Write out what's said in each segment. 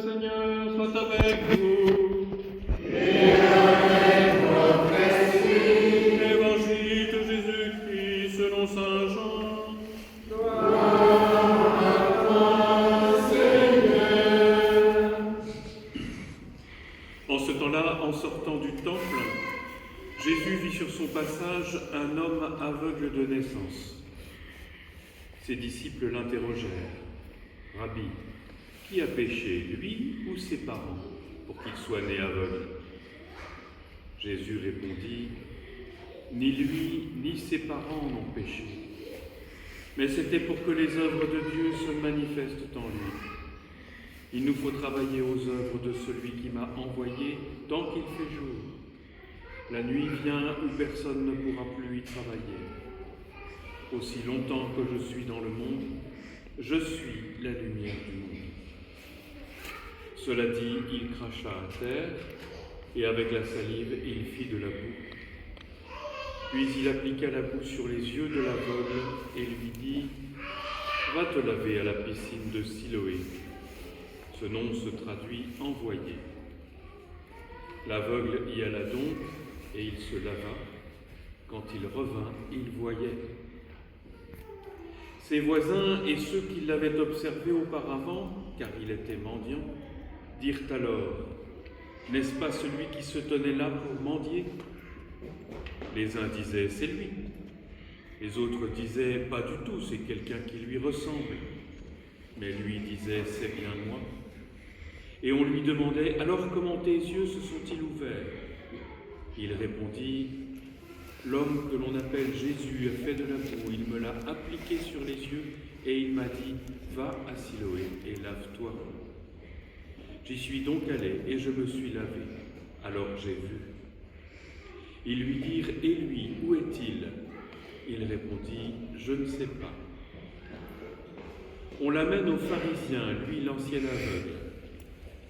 Seigneur soit avec vous. Et avec votre esprit. Évangile de Jésus-Christ selon saint Jean. Gloire à toi, Seigneur. En ce temps-là, en sortant du temple, Jésus vit sur son passage un homme aveugle de naissance. Ses disciples l'interrogèrent. « Rabbi, qui a péché, lui ou ses parents, pour qu'il soit né aveugle ?» Jésus répondit, « Ni lui, ni ses parents n'ont péché, mais c'était pour que les œuvres de Dieu se manifestent en lui. Il nous faut travailler aux œuvres de celui qui m'a envoyé tant qu'il fait jour. La nuit vient où personne ne pourra plus y travailler. Aussi longtemps que je suis dans le monde, je suis la lumière du monde. » Cela dit, il cracha à terre, et avec la salive, il fit de la boue. Puis il appliqua la boue sur les yeux de l'aveugle et lui dit « Va te laver à la piscine de Siloé. » Ce nom se traduit « envoyé ». L'aveugle y alla donc, et il se lava. Quand il revint, il voyait. Ses voisins et ceux qui l'avaient observé auparavant, car il était mendiant, dirent alors, « N'est-ce pas celui qui se tenait là pour mendier ?» Les uns disaient, « C'est lui. » Les autres disaient, « Pas du tout, c'est quelqu'un qui lui ressemble. » Mais lui disait, « C'est bien moi. » Et on lui demandait, « Alors comment tes yeux se sont-ils ouverts ?» Il répondit, « L'homme que l'on appelle Jésus a fait de la boue, il me l'a appliqué sur les yeux et il m'a dit, va à Siloé et lave-toi. J'y suis donc allé et je me suis lavé, alors j'ai vu. » Ils lui dirent, « Et lui, où est-il » Il répondit, « Je ne sais pas. » On l'amène aux pharisiens, lui l'ancien aveugle.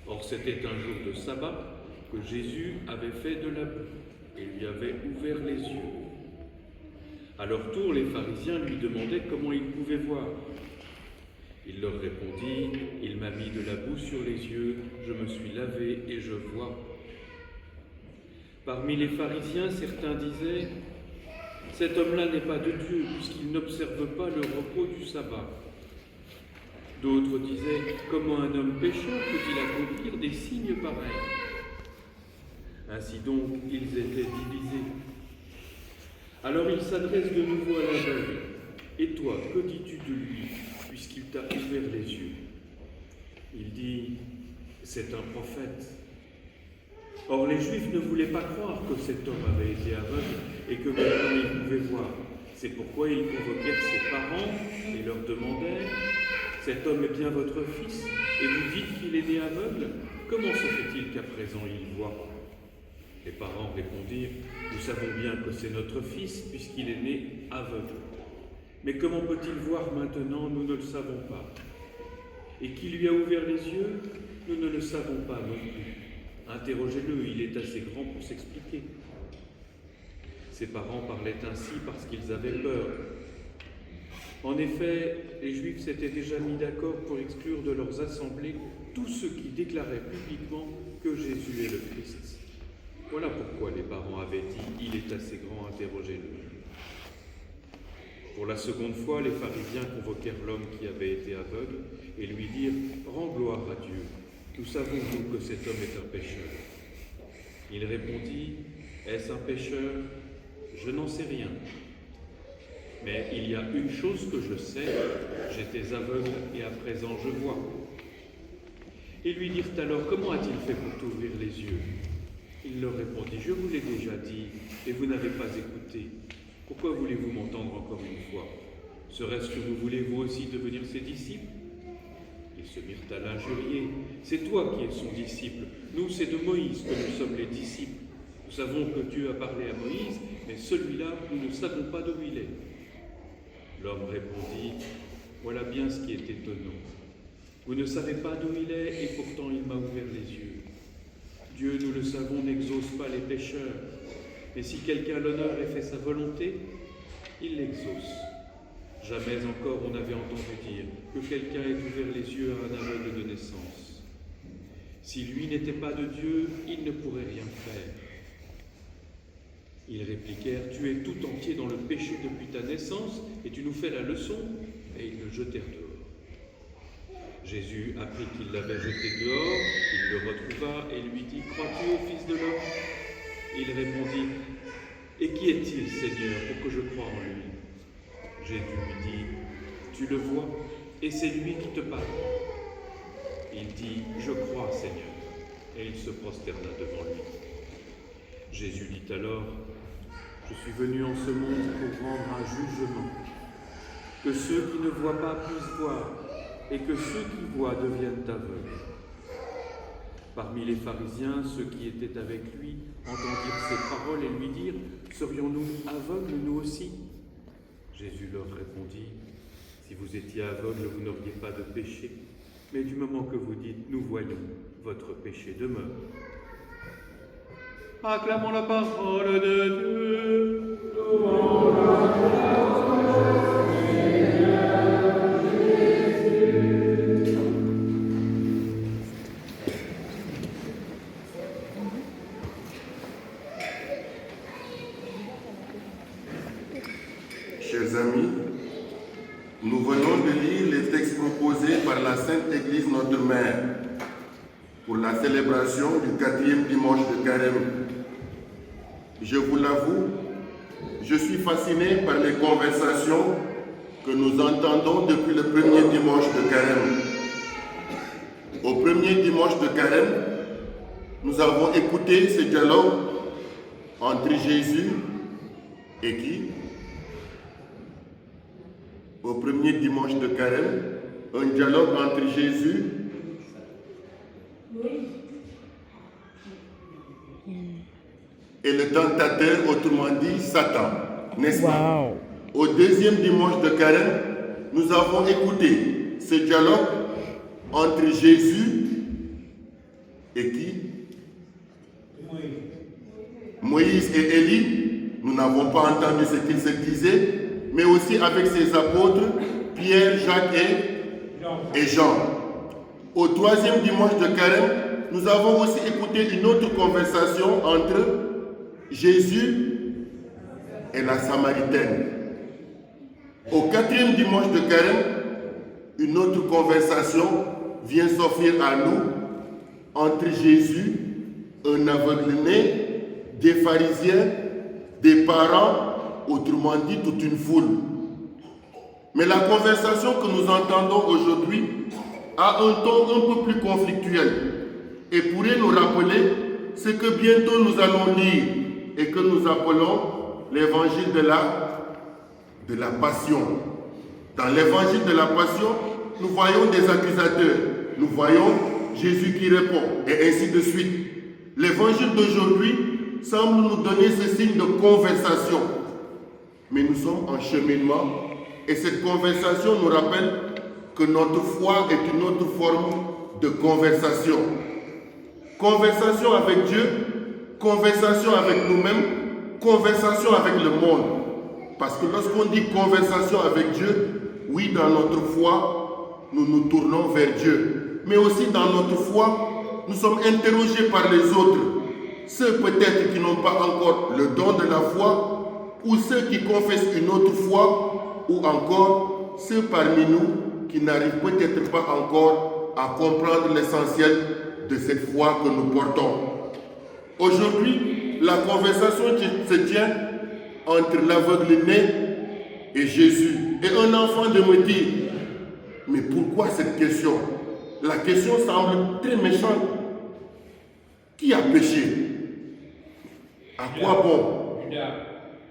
Or c'était un jour de sabbat que Jésus avait fait de la boue et lui avait ouvert les yeux. À leur tour, les pharisiens lui demandaient comment il pouvait voir. Il leur répondit, « Il m'a mis de la boue sur les yeux, je me suis lavé et je vois. » Parmi les pharisiens, certains disaient, « Cet homme-là n'est pas de Dieu, puisqu'il n'observe pas le repos du sabbat. » D'autres disaient, « Comment un homme pécheur peut-il accomplir des signes pareils ?» Ainsi donc, ils étaient divisés. Alors il s'adresse de nouveau à l'aveugle. « Et toi, que dis-tu de lui, puisqu'il t'a ouvert les yeux ?» Il dit, « C'est un prophète. » Or les Juifs ne voulaient pas croire que cet homme avait été aveugle et que maintenant il pouvait voir. C'est pourquoi ils convoquèrent ses parents et leur demandèrent, « Cet homme est bien votre fils, et vous dites qu'il est né aveugle? Comment se fait-il qu'à présent il voit ?» Les parents répondirent, « Nous savons bien que c'est notre fils, puisqu'il est né aveugle. Mais comment peut-il voir maintenant? Nous ne le savons pas. Et qui lui a ouvert les yeux? Nous ne le savons pas non plus. Interrogez-le, il est assez grand pour s'expliquer. » Ses parents parlaient ainsi parce qu'ils avaient peur. En effet, les Juifs s'étaient déjà mis d'accord pour exclure de leurs assemblées tous ceux qui déclaraient publiquement que Jésus est le Christ. Voilà pourquoi les parents avaient dit « Il est assez grand, interrogez-le ». Pour la seconde fois, les pharisiens convoquèrent l'homme qui avait été aveugle et lui dirent « Rends gloire à Dieu, nous savons nous que cet homme est un pécheur. » Il répondit « Est-ce un pécheur? Je n'en sais rien. Mais il y a une chose que je sais, j'étais aveugle et à présent je vois. » Ils lui dirent alors « Comment a-t-il fait pour t'ouvrir les yeux ?» Il leur répondit, « Je vous l'ai déjà dit, et vous n'avez pas écouté. Pourquoi voulez-vous m'entendre encore une fois? Serait-ce que vous voulez vous aussi devenir ses disciples ?» Ils se mirent à l'injurier. « C'est toi qui es son disciple. Nous, c'est de Moïse que nous sommes les disciples. Nous savons que Dieu a parlé à Moïse, mais celui-là, nous ne savons pas d'où il est. » L'homme répondit, « Voilà bien ce qui est étonnant. Vous ne savez pas d'où il est, et pourtant il m'a ouvert les yeux. Dieu, nous le savons, n'exauce pas les pécheurs. Mais si quelqu'un a l'honneur et fait sa volonté, il l'exauce. Jamais encore on n'avait entendu dire que quelqu'un ait ouvert les yeux à un aveugle de naissance. Si lui n'était pas de Dieu, il ne pourrait rien faire. Ils répliquèrent, tu es tout entier dans le péché depuis ta naissance, et tu nous fais la leçon. Et ils le jetèrent dehors. Jésus apprit qu'il l'avait jeté dehors, il le retrouva et lui dit, crois-tu au Fils de l'homme? Il répondit, et qui est-il, Seigneur, pour que je croie en lui? Jésus lui dit, tu le vois, et c'est lui qui te parle. Il dit, je crois, Seigneur, et il se prosterna devant lui. Jésus dit alors, je suis venu en ce monde pour rendre un jugement, que ceux qui ne voient pas puissent voir, et que ceux qui voient deviennent aveugles. Parmi les pharisiens, ceux qui étaient avec lui entendirent ces paroles et lui dirent, serions-nous aveugles nous aussi? Jésus leur répondit, si vous étiez aveugles, vous n'auriez pas de péché, mais du moment que vous dites, nous voyons, votre péché demeure. Acclamons la parole de Dieu. Chers amis, nous venons de lire les textes proposés par la Sainte Église notre Mère pour la célébration du 4e dimanche de Carême. Je vous l'avoue, je suis fasciné par les conversations que nous entendons depuis le premier dimanche de Carême. Au premier dimanche de Carême, nous avons écouté ce dialogue entre Jésus et qui? Au premier dimanche de Carême, un dialogue entre Jésus et le tentateur, autrement dit Satan, n'est-ce pas? Au deuxième dimanche de Carême, nous avons écouté ce dialogue entre Jésus et qui? Moïse et Élie. Nous n'avons pas entendu ce qu'ils se disaient, mais aussi avec ses apôtres, Pierre, Jacques et Jean. Au troisième dimanche de Carême, nous avons aussi écouté une autre conversation entre Jésus et la Samaritaine. Au quatrième dimanche de Carême, une autre conversation vient s'offrir à nous entre Jésus, un aveugle-né, des pharisiens, des parents, autrement dit toute une foule. Mais la conversation que nous entendons aujourd'hui a un ton un peu plus conflictuel et pourrait nous rappeler ce que bientôt nous allons lire et que nous appelons l'évangile de la Passion. Dans l'évangile de la Passion, nous voyons des accusateurs, nous voyons Jésus qui répond, et ainsi de suite. L'évangile d'aujourd'hui semble nous donner ce signe de conversation. Mais nous sommes en cheminement, et cette conversation nous rappelle que notre foi est une autre forme de conversation. Conversation avec Dieu, conversation avec nous-mêmes, conversation avec le monde. Parce que lorsqu'on dit conversation avec Dieu, oui, dans notre foi, nous nous tournons vers Dieu. Mais aussi dans notre foi, nous sommes interrogés par les autres. Ceux peut-être qui n'ont pas encore le don de la foi, ou ceux qui confessent une autre foi, ou encore ceux parmi nous qui n'arrivent peut-être pas encore à comprendre l'essentiel de cette foi que nous portons. Aujourd'hui, la conversation se tient entre l'aveugle-né et Jésus. Et un enfant de me dire, mais pourquoi cette question? La question semble très méchante. Qui a péché? À quoi bon?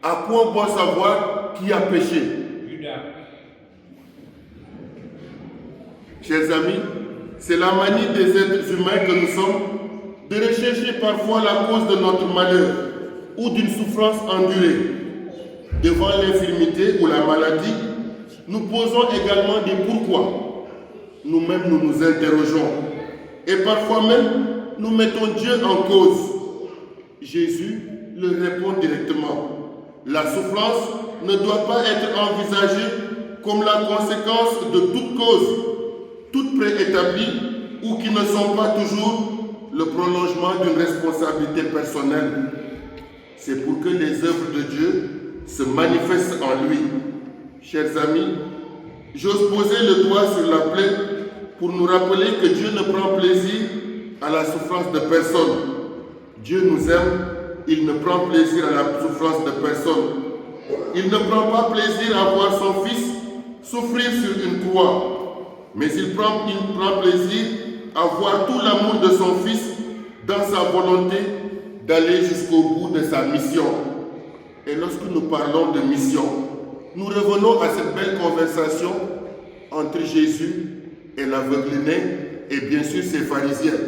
À quoi bon savoir qui a péché? Chers amis, c'est la manie des êtres humains que nous sommes de rechercher parfois la cause de notre malheur ou d'une souffrance endurée. Devant l'infirmité ou la maladie, nous posons également des pourquoi. Nous-mêmes, nous nous interrogeons. Et parfois même, nous mettons Dieu en cause. Jésus le répond directement. La souffrance ne doit pas être envisagée comme la conséquence de toute cause, toutes préétablies ou qui ne sont pas toujours le prolongement d'une responsabilité personnelle. C'est pour que les œuvres de Dieu se manifestent en lui. Chers amis, j'ose poser le doigt sur la plaie pour nous rappeler que Dieu ne prend plaisir à la souffrance de personne. Dieu nous aime, il ne prend plaisir à la souffrance de personne. Il ne prend pas plaisir à voir son Fils souffrir sur une croix, mais il prend plaisir à voir tout l'amour de son Fils dans sa volonté d'aller jusqu'au bout de sa mission. Et lorsque nous parlons de mission, nous revenons à cette belle conversation entre Jésus et l'aveugle-né et bien sûr ses pharisiens.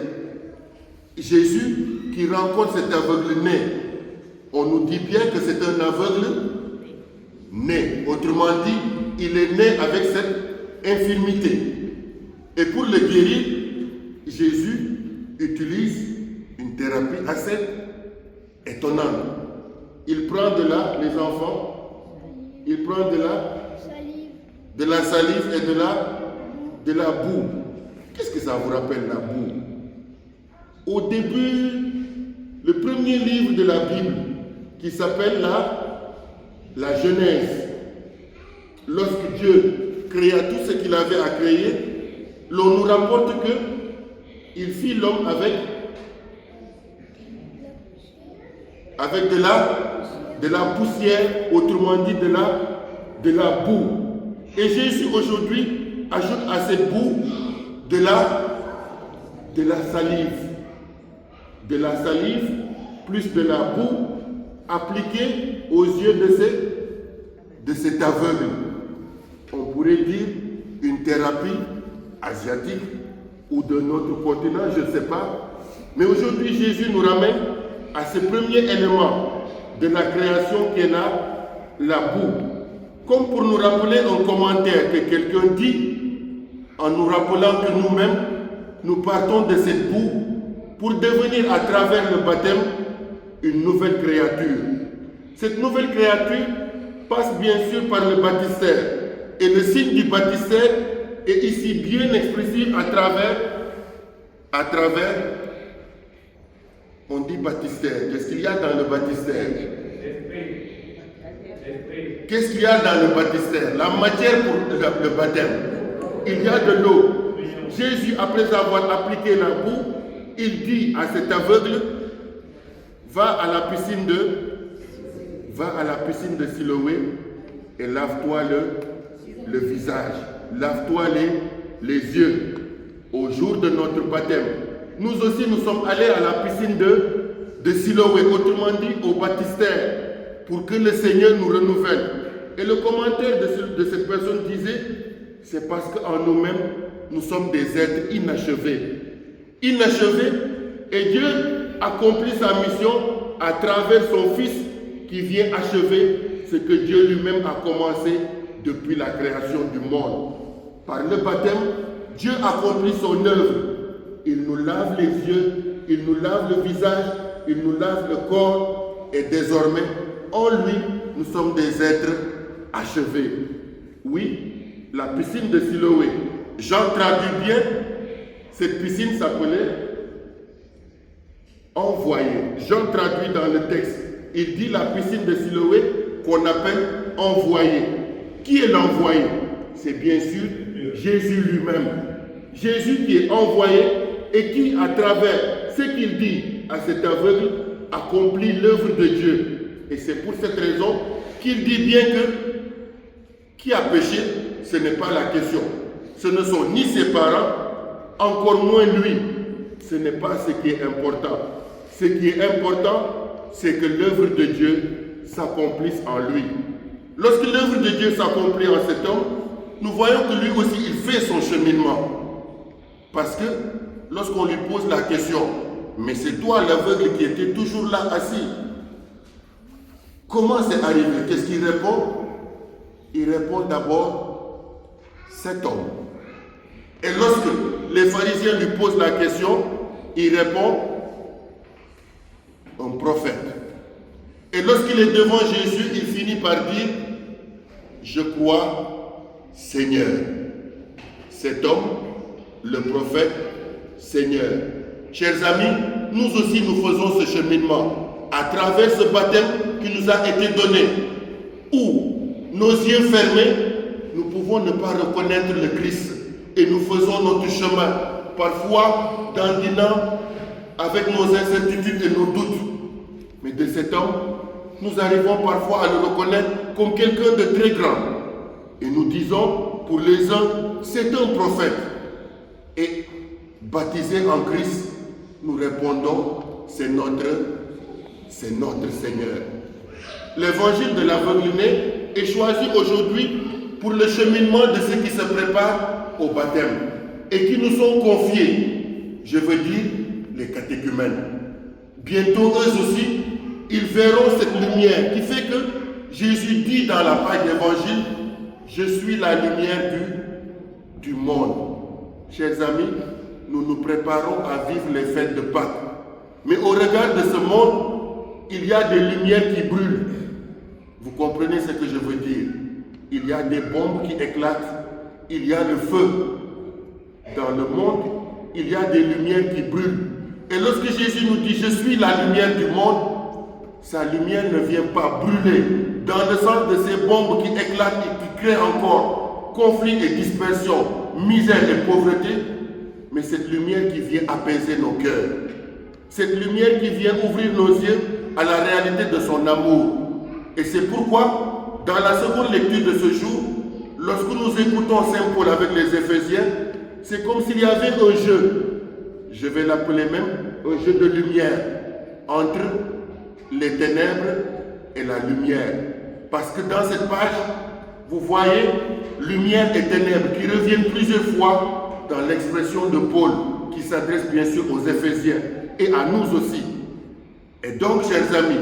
Jésus qui rencontre cet aveugle-né, on nous dit bien que c'est un aveugle-né. Autrement dit, il est né avec cette infirmité. Et pour le guérir, Jésus utilise une thérapie assez étonnante. Il prend de là, les enfants, il prend de la salive et de la boue. Qu'est-ce que ça vous rappelle, la boue? Au début, le premier livre de la Bible, qui s'appelle la Genèse, lorsque Dieu créa tout ce qu'il avait à créer, l'on nous rapporte qu'il fit l'homme avec de la poussière, autrement dit de la boue. Et Jésus aujourd'hui ajoute à cette boue de la salive. De la salive plus de la boue appliquée aux yeux de cet aveugle. On pourrait dire une thérapie asiatique ou de notre continent, je ne sais pas. Mais aujourd'hui, Jésus nous ramène à ce premier élément de la création qui est la boue. Comme pour nous rappeler un commentaire que quelqu'un dit, en nous rappelant que nous-mêmes, nous partons de cette boue pour devenir à travers le baptême une nouvelle créature. Cette nouvelle créature passe bien sûr par le baptistère. Et le signe du baptistère est ici bien explicite à travers, on dit baptistère. Qu'est-ce qu'il y a dans le baptistère? Qu'est-ce qu'il y a dans le baptistère? La matière pour le baptême. Il y a de l'eau. Jésus, après avoir appliqué la boue, il dit à cet aveugle, va à la piscine de Siloé et lave-toi le visage, lave-toi les yeux. Au jour de notre baptême, nous aussi nous sommes allés à la piscine de Siloé, autrement dit au baptistère, pour que le Seigneur nous renouvelle. Et le commentaire de cette personne disait, c'est parce qu'en nous-mêmes, nous sommes des êtres inachevés. Inachevés, et Dieu accomplit sa mission à travers son Fils qui vient achever ce que Dieu lui-même a commencé depuis la création du monde. Par le baptême, Dieu accomplit son œuvre. Il nous lave les yeux, il nous lave le visage, il nous lave le corps, et désormais, en lui, nous sommes des êtres achevés. Oui, la piscine de Siloé. Jean traduit bien, cette piscine s'appelait envoyé. Jean traduit dans le texte, il dit la piscine de Siloé qu'on appelle envoyé. Qui est l'envoyé? C'est bien sûr Jésus lui-même. Jésus qui est envoyé et qui, à travers ce qu'il dit à cet aveugle, accomplit l'œuvre de Dieu. Et c'est pour cette raison qu'il dit bien que qui a péché, ce n'est pas la question. Ce ne sont ni ses parents, encore moins lui. Ce n'est pas ce qui est important. Ce qui est important, c'est que l'œuvre de Dieu s'accomplisse en lui. Lorsque l'œuvre de Dieu s'accomplit en cet homme, nous voyons que lui aussi, il fait son cheminement. Parce que lorsqu'on lui pose la question, mais c'est toi l'aveugle qui était toujours là assis. Comment c'est arrivé? Qu'est-ce qu'il répond? Il répond d'abord, cet homme. Et lorsque les pharisiens lui posent la question, il répond, un prophète. Et lorsqu'il est devant Jésus, il finit par dire, je crois, Seigneur. Cet homme, le prophète, Seigneur. Chers amis, nous aussi nous faisons ce cheminement à travers ce baptême qui nous a été donné, où nos yeux fermés, nous pouvons ne pas reconnaître le Christ et nous faisons notre chemin, parfois dandinant avec nos incertitudes et nos doutes. Mais de cet homme, nous arrivons parfois à le reconnaître comme quelqu'un de très grand. Et nous disons, pour les uns, c'est un prophète. Et baptisé en Christ, nous répondons, c'est notre Seigneur. L'évangile de l'aveugle-né est choisi aujourd'hui pour le cheminement de ceux qui se préparent au baptême et qui nous sont confiés, je veux dire, les catéchumènes. Bientôt, eux aussi, ils verront cette lumière qui fait que Jésus dit dans la page d'évangile, je suis la lumière du monde. Chers amis, nous nous préparons à vivre les fêtes de Pâques. Mais au regard de ce monde, il y a des lumières qui brûlent. Vous comprenez ce que je veux dire? Il y a des bombes qui éclatent. Il y a le feu. Dans le monde, il y a des lumières qui brûlent. Et lorsque Jésus nous dit, je suis la lumière du monde, sa lumière ne vient pas brûler dans le sens de ces bombes qui éclatent et qui créent encore conflit et dispersion, misère et pauvreté, mais cette lumière qui vient apaiser nos cœurs, cette lumière qui vient ouvrir nos yeux à la réalité de son amour. Et c'est pourquoi, dans la seconde lecture de ce jour, lorsque nous écoutons Saint Paul avec les Éphésiens, c'est comme s'il y avait un jeu, je vais l'appeler même un jeu de lumière, entre les ténèbres et la lumière. Parce que dans cette page, vous voyez, lumière et ténèbres qui reviennent plusieurs fois dans l'expression de Paul, qui s'adresse bien sûr aux Éphésiens et à nous aussi. Et donc, chers amis,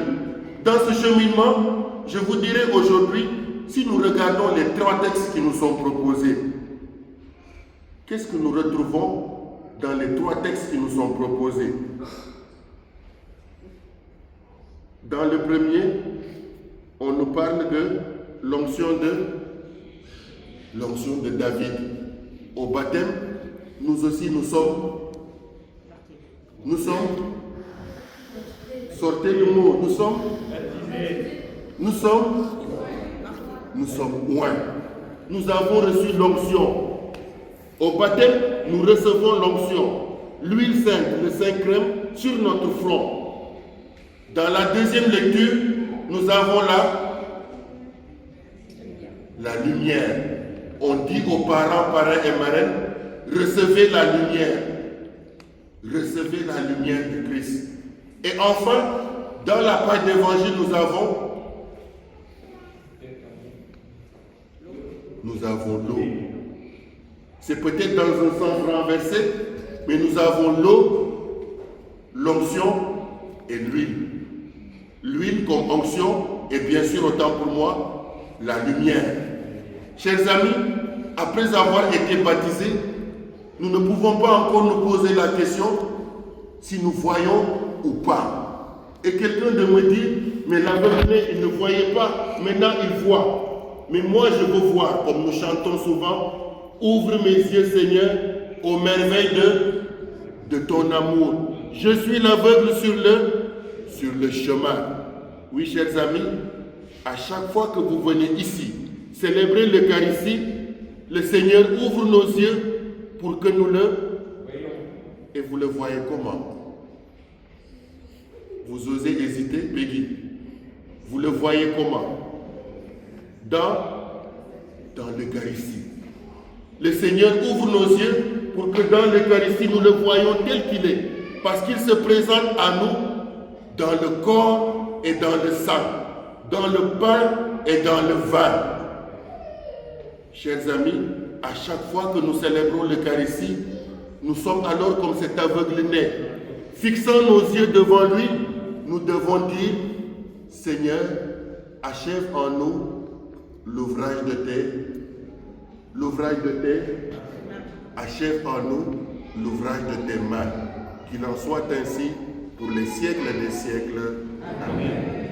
dans ce cheminement, je vous dirai aujourd'hui, si nous regardons les trois textes qui nous sont proposés, qu'est-ce que nous retrouvons dans les trois textes qui nous sont proposés? Dans le premier, on nous parle de l'onction de David. Au baptême, nous aussi nous sommes, sortez le mot, nous sommes loin. Nous avons reçu l'onction. Au baptême, nous recevons l'onction. L'huile sainte, le saint crème sur notre front. Dans la deuxième lecture, nous avons la lumière. On dit aux parents, parrains et marraines, recevez la lumière. Recevez la lumière du Christ. Et enfin, dans la page d'évangile, nous avons l'eau. C'est peut-être dans un sens renversé, mais nous avons l'eau, l'onction et l'huile. L'huile comme onction et bien sûr, autant pour moi, la lumière. Chers amis, après avoir été baptisés, nous ne pouvons pas encore nous poser la question si nous voyons ou pas. Et quelqu'un de me dire, mais l'aveugle, il ne voyait pas, maintenant il voit. Mais moi je veux voir, comme nous chantons souvent, ouvre mes yeux Seigneur, aux merveilles de ton amour. Je suis l'aveugle sur le chemin. Oui, chers amis, à chaque fois que vous venez ici, célébrer l'Eucharistie, le Seigneur ouvre nos yeux pour que nous le voyons. Et vous le voyez comment? Vous osez hésiter, Peggy? Vous le voyez comment? Dans l'Eucharistie. Le Seigneur ouvre nos yeux pour que dans l'Eucharistie, nous le voyons tel qu'il est. Parce qu'il se présente à nous dans le corps et dans le sang, dans le pain et dans le vin. Chers amis, à chaque fois que nous célébrons l'Eucharistie, nous sommes alors comme cet aveugle-né. Fixant nos yeux devant lui, nous devons dire, Seigneur, achève en nous l'ouvrage de achève en nous l'ouvrage de tes mains. Qu'il en soit ainsi pour les siècles des siècles. Amen.